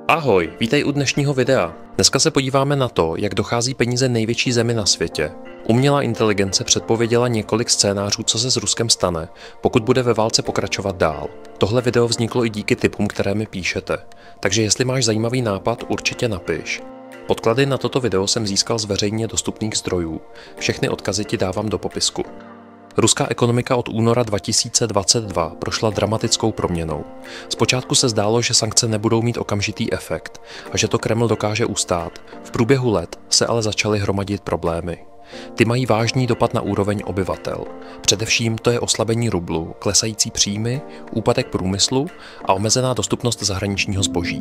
Ahoj, vítej u dnešního videa. Dneska se podíváme na to, jak dochází peníze největší zemi na světě. Umělá inteligence předpověděla několik scénářů, co se s Ruskem stane, pokud bude ve válce pokračovat dál. Tohle video vzniklo i díky tipům, které mi píšete. Takže jestli máš zajímavý nápad, určitě napiš. Podklady na toto video jsem získal z veřejně dostupných zdrojů. Všechny odkazy ti dávám do popisku. Ruská ekonomika od února 2022 prošla dramatickou proměnou. Zpočátku se zdálo, že sankce nebudou mít okamžitý efekt a že to Kreml dokáže ustát. V průběhu let se ale začaly hromadit problémy. Ty mají vážný dopad na úroveň obyvatel. Především to je oslabení rublu, klesající příjmy, úpadek průmyslu a omezená dostupnost zahraničního zboží.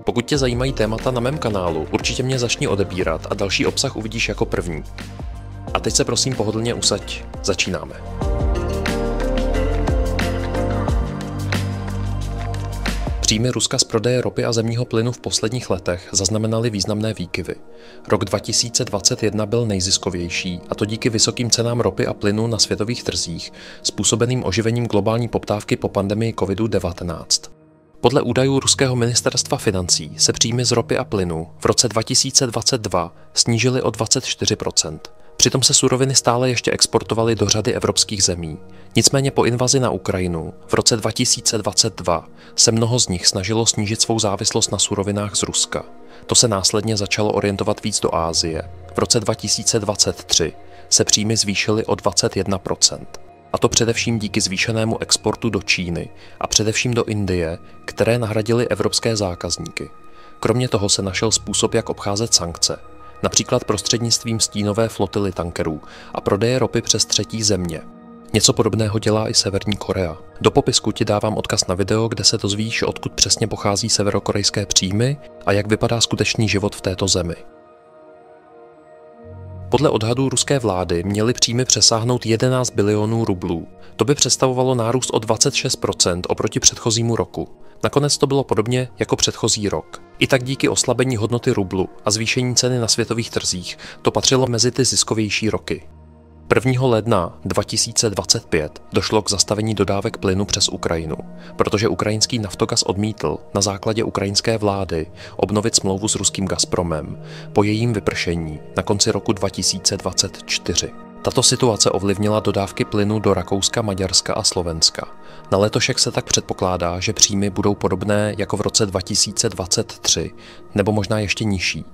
Pokud tě zajímají témata na mém kanálu, určitě mě začni odebírat a další obsah uvidíš jako první. A teď se prosím pohodlně usaď, začínáme. Příjmy Ruska z prodeje ropy a zemního plynu v posledních letech zaznamenaly významné výkyvy. Rok 2021 byl nejziskovější, a to díky vysokým cenám ropy a plynu na světových trzích, způsobeným oživením globální poptávky po pandemii COVID-19. Podle údajů ruského ministerstva financí se příjmy z ropy a plynu v roce 2022 snížily o 24%. Přitom se suroviny stále ještě exportovaly do řady evropských zemí. Nicméně po invazi na Ukrajinu v roce 2022 se mnoho z nich snažilo snížit svou závislost na surovinách z Ruska. To se následně začalo orientovat víc do Asie. V roce 2023 se příjmy zvýšily o 21%. A to především díky zvýšenému exportu do Číny a především do Indie, které nahradily evropské zákazníky. Kromě toho se našel způsob, jak obcházet sankce, například prostřednictvím stínové flotily tankerů a prodeje ropy přes třetí země. Něco podobného dělá i Severní Korea. Do popisku ti dávám odkaz na video, kde se dozvíš, odkud přesně pochází severokorejské příjmy a jak vypadá skutečný život v této zemi. Podle odhadů ruské vlády měly příjmy přesáhnout 11 bilionů rublů. To by představovalo nárůst o 26% oproti předchozímu roku. Nakonec to bylo podobně jako předchozí rok. I tak díky oslabení hodnoty rublu a zvýšení ceny na světových trzích to patřilo mezi ty ziskovější roky. 1. ledna 2025 došlo k zastavení dodávek plynu přes Ukrajinu, protože ukrajinský Naftogaz odmítl na základě ukrajinské vlády obnovit smlouvu s ruským Gazpromem po jejím vypršení na konci roku 2024. Tato situace ovlivnila dodávky plynu do Rakouska, Maďarska a Slovenska. Na letošek se tak předpokládá, že příjmy budou podobné jako v roce 2023, nebo možná ještě nižší.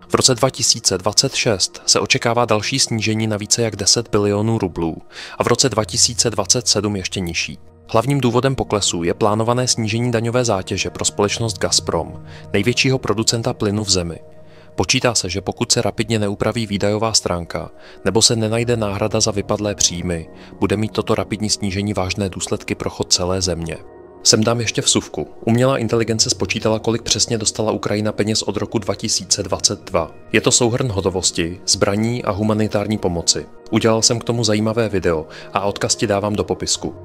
V roce 2026 se očekává další snížení na více jak 10 bilionů rublů a v roce 2027 ještě nižší. Hlavním důvodem poklesu je plánované snížení daňové zátěže pro společnost Gazprom, největšího producenta plynu v zemi. Počítá se, že pokud se rapidně neupraví výdajová stránka nebo se nenajde náhrada za vypadlé příjmy, bude mít toto rapidní snížení vážné důsledky pro chod celé země. Sem dám ještě vsuvku. Umělá inteligence spočítala, kolik přesně dostala Ukrajina peněz od roku 2022. Je to souhrn hotovosti, zbraní a humanitární pomoci. Udělal jsem k tomu zajímavé video a odkaz ti dávám do popisku.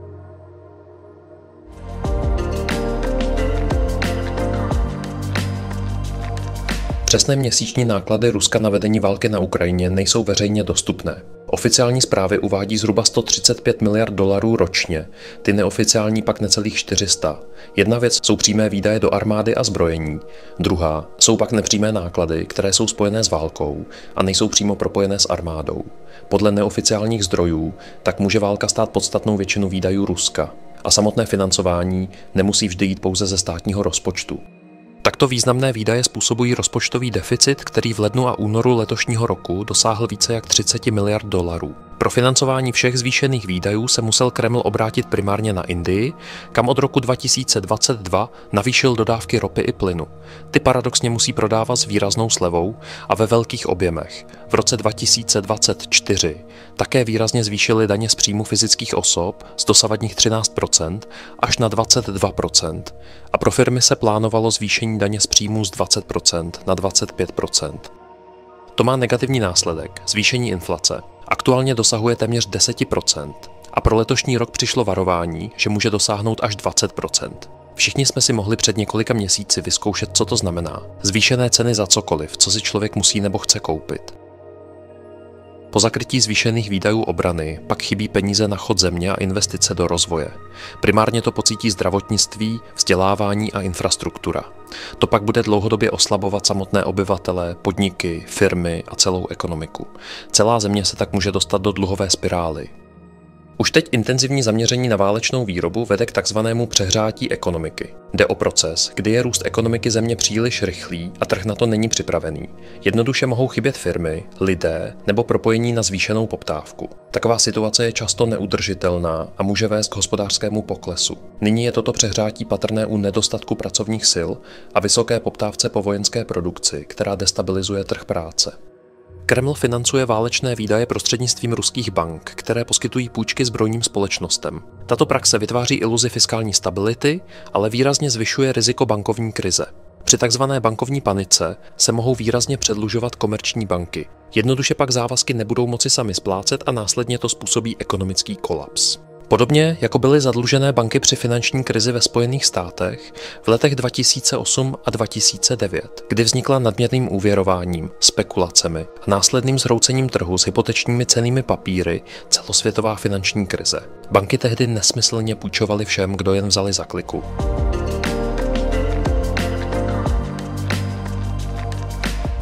Přesné měsíční náklady Ruska na vedení války na Ukrajině nejsou veřejně dostupné. Oficiální zprávy uvádí zhruba 135 miliard dolarů ročně, ty neoficiální pak necelých 400. Jedna věc jsou přímé výdaje do armády a zbrojení, druhá jsou pak nepřímé náklady, které jsou spojené s válkou a nejsou přímo propojené s armádou. Podle neoficiálních zdrojů tak může válka stát podstatnou většinu výdajů Ruska a samotné financování nemusí vždy jít pouze ze státního rozpočtu. Takto významné výdaje způsobují rozpočtový deficit, který v lednu a únoru letošního roku dosáhl více jak 30 miliard dolarů. Pro financování všech zvýšených výdajů se musel Kreml obrátit primárně na Indii, kam od roku 2022 navýšil dodávky ropy i plynu. Ty paradoxně musí prodávat s výraznou slevou a ve velkých objemech. V roce 2024 také výrazně zvýšili daně z příjmu fyzických osob z dosavadních 13% až na 22% a pro firmy se plánovalo zvýšení daně z příjmu z 20% na 25%. To má negativní následek, zvýšení inflace. Aktuálně dosahuje téměř 10% a pro letošní rok přišlo varování, že může dosáhnout až 20%. Všichni jsme si mohli před několika měsíci vyzkoušet, co to znamená. Zvýšené ceny za cokoliv, co si člověk musí nebo chce koupit. Po zakrytí zvýšených výdajů obrany pak chybí peníze na chod země a investice do rozvoje. Primárně to pocítí zdravotnictví, vzdělávání a infrastruktura. To pak bude dlouhodobě oslabovat samotné obyvatele, podniky, firmy a celou ekonomiku. Celá země se tak může dostat do dluhové spirály. Už teď intenzivní zaměření na válečnou výrobu vede k takzvanému přehřátí ekonomiky. Jde o proces, kdy je růst ekonomiky země příliš rychlý a trh na to není připravený. Jednoduše mohou chybět firmy, lidé nebo propojení na zvýšenou poptávku. Taková situace je často neudržitelná a může vést k hospodářskému poklesu. Nyní je toto přehřátí patrné u nedostatku pracovních sil a vysoké poptávce po vojenské produkci, která destabilizuje trh práce. Kreml financuje válečné výdaje prostřednictvím ruských bank, které poskytují půjčky zbrojním společnostem. Tato praxe vytváří iluzi fiskální stability, ale výrazně zvyšuje riziko bankovní krize. Při takzvané bankovní panice se mohou výrazně předlužovat komerční banky. Jednoduše pak závazky nebudou moci sami splácet a následně to způsobí ekonomický kolaps. Podobně jako byly zadlužené banky při finanční krizi ve Spojených státech v letech 2008 a 2009, kdy vznikla nadměrným úvěrováním, spekulacemi a následným zhroucením trhu s hypotečními cennými papíry celosvětová finanční krize. Banky tehdy nesmyslně půjčovaly všem, kdo jen vzali za kliku.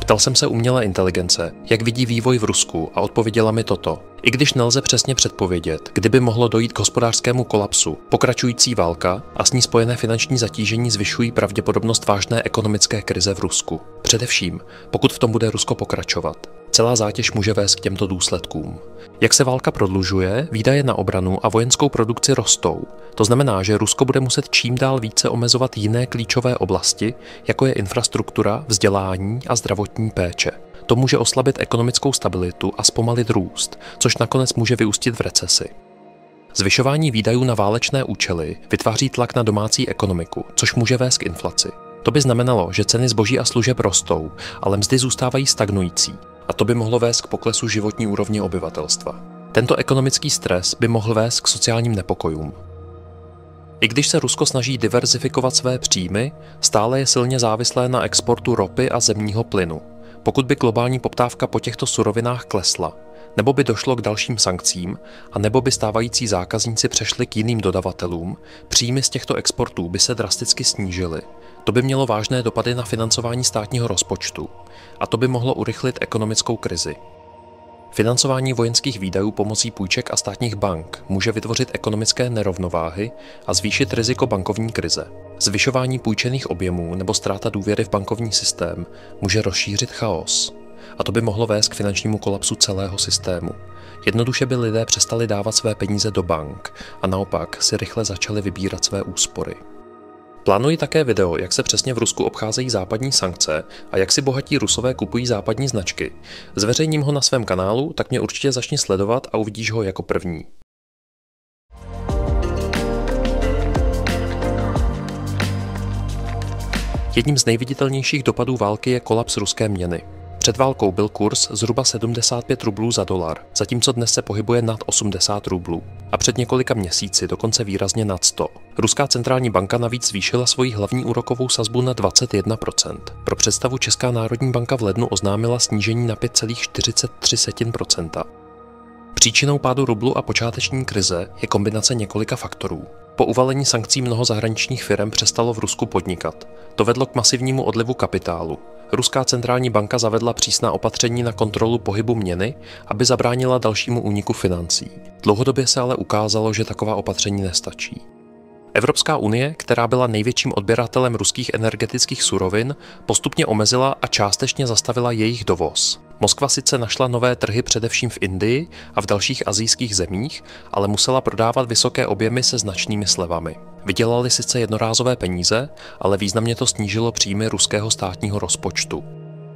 Ptal jsem se umělé inteligence, jak vidí vývoj v Rusku a odpověděla mi toto. I když nelze přesně předpovědět, kdyby mohlo dojít k hospodářskému kolapsu, pokračující válka a s ní spojené finanční zatížení zvyšují pravděpodobnost vážné ekonomické krize v Rusku. Především, pokud v tom bude Rusko pokračovat. Celá zátěž může vést k těmto důsledkům. Jak se válka prodlužuje, výdaje na obranu a vojenskou produkci rostou. To znamená, že Rusko bude muset čím dál více omezovat jiné klíčové oblasti, jako je infrastruktura, vzdělání a zdravotní péče. To může oslabit ekonomickou stabilitu a zpomalit růst, což nakonec může vyústit v recesi. Zvyšování výdajů na válečné účely vytváří tlak na domácí ekonomiku, což může vést k inflaci. To by znamenalo, že ceny zboží a služeb rostou, ale mzdy zůstávají stagnující. A to by mohlo vést k poklesu životní úrovně obyvatelstva. Tento ekonomický stres by mohl vést k sociálním nepokojům. I když se Rusko snaží diverzifikovat své příjmy, stále je silně závislé na exportu ropy a zemního plynu. Pokud by globální poptávka po těchto surovinách klesla, nebo by došlo k dalším sankcím, a nebo by stávající zákazníci přešli k jiným dodavatelům, příjmy z těchto exportů by se drasticky snížily. To by mělo vážné dopady na financování státního rozpočtu a to by mohlo urychlit ekonomickou krizi. Financování vojenských výdajů pomocí půjček a státních bank může vytvořit ekonomické nerovnováhy a zvýšit riziko bankovní krize. Zvyšování půjčených objemů nebo ztráta důvěry v bankovní systém může rozšířit chaos a to by mohlo vést k finančnímu kolapsu celého systému. Jednoduše by lidé přestali dávat své peníze do bank a naopak si rychle začali vybírat své úspory. Plánuji také video, jak se přesně v Rusku obcházejí západní sankce a jak si bohatí Rusové kupují západní značky. Zveřejním ho na svém kanálu, tak mě určitě začni sledovat a uvidíš ho jako první. Jedním z nejviditelnějších dopadů války je kolaps ruské měny. Před válkou byl kurz zhruba 75 rublů za dolar, zatímco dnes se pohybuje nad 80 rublů. A před několika měsíci dokonce výrazně nad 100. Ruská centrální banka navíc zvýšila svoji hlavní úrokovou sazbu na 21%. Pro představu Česká národní banka v lednu oznámila snížení na 5,43%. Příčinou pádu rublu a počáteční krize je kombinace několika faktorů. Po uvalení sankcí mnoho zahraničních firm přestalo v Rusku podnikat. To vedlo k masivnímu odlivu kapitálu. Ruská centrální banka zavedla přísná opatření na kontrolu pohybu měny, aby zabránila dalšímu úniku financí. Dlouhodobě se ale ukázalo, že taková opatření nestačí. Evropská unie, která byla největším odběratelem ruských energetických surovin, postupně omezila a částečně zastavila jejich dovoz. Moskva sice našla nové trhy především v Indii a v dalších asijských zemích, ale musela prodávat vysoké objemy se značnými slevami. Vydělali sice jednorázové peníze, ale významně to snížilo příjmy ruského státního rozpočtu.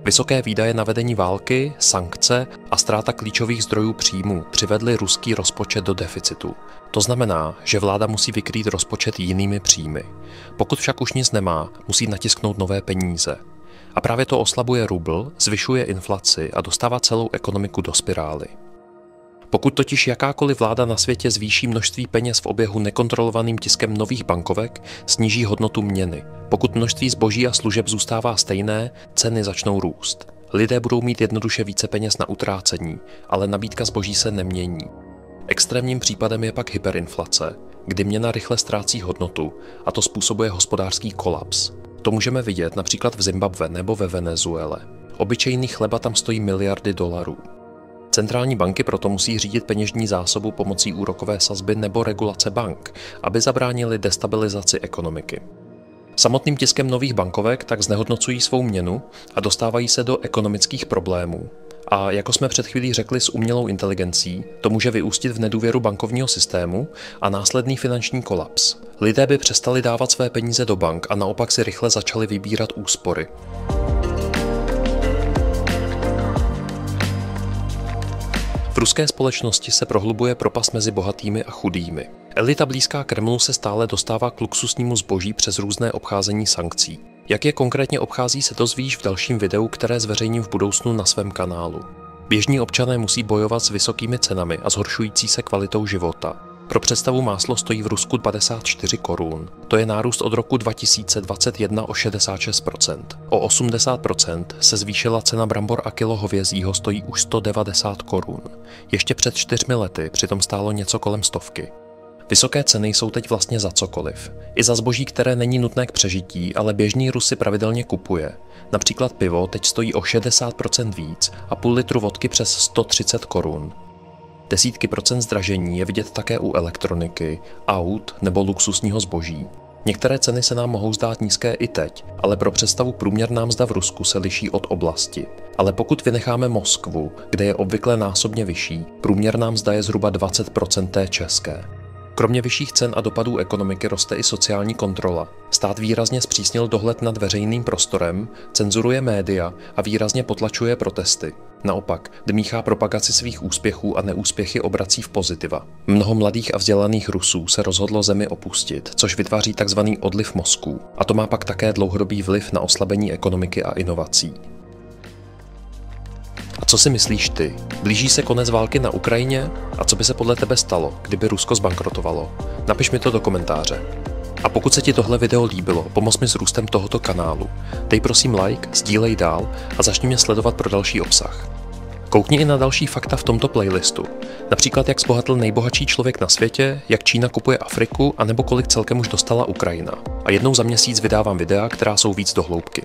Vysoké výdaje na vedení války, sankce a ztráta klíčových zdrojů příjmů přivedly ruský rozpočet do deficitu. To znamená, že vláda musí vykrýt rozpočet jinými příjmy. Pokud však už nic nemá, musí natisknout nové peníze. A právě to oslabuje rubl, zvyšuje inflaci a dostává celou ekonomiku do spirály. Pokud totiž jakákoliv vláda na světě zvýší množství peněz v oběhu nekontrolovaným tiskem nových bankovek, sníží hodnotu měny. Pokud množství zboží a služeb zůstává stejné, ceny začnou růst. Lidé budou mít jednoduše více peněz na utrácení, ale nabídka zboží se nemění. Extrémním případem je pak hyperinflace, kdy měna rychle ztrácí hodnotu a to způsobuje hospodářský kolaps. To můžeme vidět například v Zimbabwe nebo ve Venezuele. Obyčejný chleba tam stojí miliardy dolarů. Centrální banky proto musí řídit peněžní zásobu pomocí úrokové sazby nebo regulace bank, aby zabránili destabilizaci ekonomiky. Samotným tiskem nových bankovek tak znehodnocují svou měnu a dostávají se do ekonomických problémů. A jako jsme před chvílí řekli s umělou inteligencí, to může vyústit v nedůvěru bankovního systému a následný finanční kolaps. Lidé by přestali dávat své peníze do bank a naopak si rychle začali vybírat úspory. V ruské společnosti se prohlubuje propast mezi bohatými a chudými. Elita blízká Kremlu se stále dostává k luxusnímu zboží přes různé obcházení sankcí. Jak je konkrétně obchází, se dozvíš v dalším videu, které zveřejním v budoucnu na svém kanálu. Běžní občané musí bojovat s vysokými cenami a zhoršující se kvalitou života. Pro představu máslo stojí v Rusku 54 korun. To je nárůst od roku 2021 o 66%. O 80% se zvýšila cena brambor a kilo hovězího stojí už 190 korun. Ještě před 4 lety přitom stálo něco kolem 100. Vysoké ceny jsou teď vlastně za cokoliv. I za zboží, které není nutné k přežití, ale běžný Rus si pravidelně kupuje. Například pivo teď stojí o 60% víc a půl litru vodky přes 130 korun. Desítky procent zdražení je vidět také u elektroniky, aut nebo luxusního zboží. Některé ceny se nám mohou zdát nízké i teď, ale pro představu průměrná mzda v Rusku se liší od oblasti. Ale pokud vynecháme Moskvu, kde je obvykle násobně vyšší, průměrná mzda je zhruba 20% té české. Kromě vyšších cen a dopadů ekonomiky roste i sociální kontrola. Stát výrazně zpřísnil dohled nad veřejným prostorem, cenzuruje média a výrazně potlačuje protesty. Naopak, dmíchá propagaci svých úspěchů a neúspěchy obrací v pozitiva. Mnoho mladých a vzdělaných Rusů se rozhodlo zemi opustit, což vytváří tzv. Odliv mozků. A to má pak také dlouhodobý vliv na oslabení ekonomiky a inovací. A co si myslíš ty? Blíží se konec války na Ukrajině? A co by se podle tebe stalo, kdyby Rusko zbankrotovalo? Napiš mi to do komentáře. A pokud se ti tohle video líbilo, pomoz mi s růstem tohoto kanálu. Dej prosím like, sdílej dál a začni mě sledovat pro další obsah. Koukni i na další fakta v tomto playlistu. Například jak zbohatl nejbohatší člověk na světě, jak Čína kupuje Afriku, anebo kolik celkem už dostala Ukrajina. A jednou za měsíc vydávám videa, která jsou víc do hloubky.